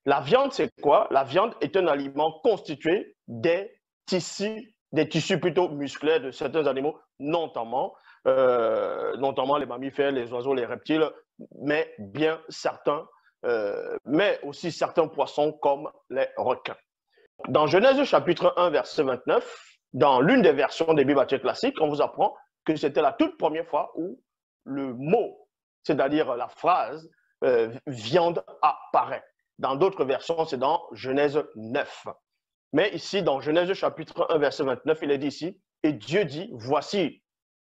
La viande, c'est quoi? La viande est un aliment constitué des tissus plutôt musculaires de certains animaux, notamment les mammifères, les oiseaux, les reptiles, mais bien certains, mais aussi certains poissons comme les requins. Dans Genèse chapitre 1, verset 29, dans l'une des versions des Bibles classiques, on vous apprend que c'était la toute première fois où le mot, c'est-à-dire la phrase viande apparaît. Dans d'autres versions, c'est dans Genèse 9. Mais ici, dans Genèse chapitre 1, verset 29, il est dit ici, et Dieu dit, voici,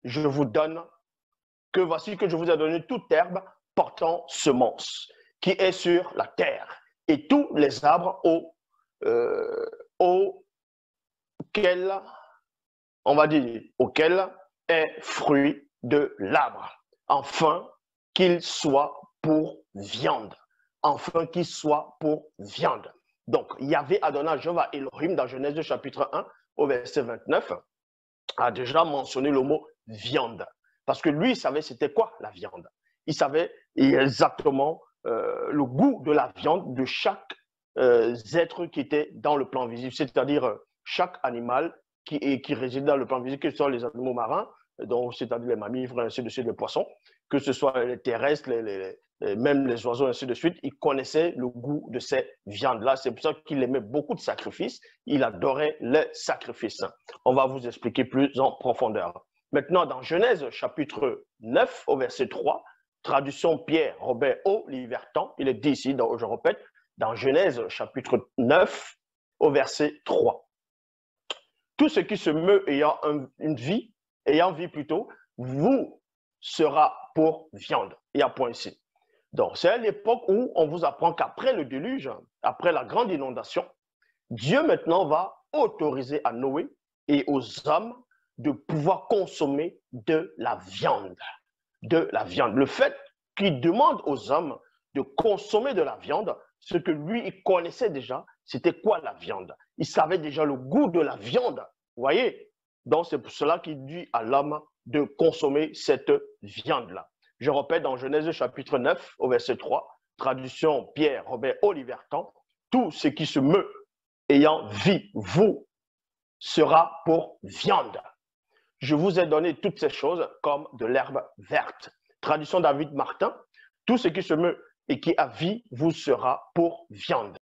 voici que je vous ai donné toute herbe portant semence, qui est sur la terre, et tous les arbres auquel, on va dire, auquel est fruit de l'arbre, afin qu'il soit pour viande. Afin qu'il soit pour viande. Donc, Yahvé Adonai Jéhovah Elohim, dans Genèse chapitre 1, au verset 29, a déjà mentionné le mot viande. Parce que lui, il savait c'était quoi la viande. Il savait exactement le goût de la viande de chaque être qui était dans le plan visible, c'est-à-dire chaque animal qui réside dans le plan visible, que ce soit les animaux marins, c'est-à-dire les mammifères, ainsi de suite, les poissons, que ce soit les terrestres, même les oiseaux, ainsi de suite, il connaissait le goût de ces viandes-là. C'est pour ça qu'il aimait beaucoup de sacrifices. Il adorait les sacrifices. On va vous expliquer plus en profondeur. Maintenant, dans Genèse chapitre 9, au verset 3, traduction Pierre Robert Olivertan, il est dit ici, je répète, dans Genèse chapitre 9, au verset 3. Tout ce qui se meut ayant vie plutôt, vous sera pour viande. Il y a point ici. Donc, c'est à l'époque où on vous apprend qu'après le déluge, après la grande inondation, Dieu maintenant va autoriser à Noé et aux hommes de pouvoir consommer de la viande. De la viande. Le fait qu'il demande aux hommes de consommer de la viande, ce que lui, il connaissait déjà, c'était quoi la viande? Il savait déjà le goût de la viande. Vous voyez? Donc, c'est pour cela qu'il dit à l'homme de consommer cette viande-là. Je répète dans Genèse chapitre 9, au verset 3, traduction Pierre Robert Olivertan, tout ce qui se meut ayant vie, vous, sera pour viande. Je vous ai donné toutes ces choses comme de l'herbe verte. Traduction David Martin, tout ce qui se meut et qui a vie vous sera pour viande.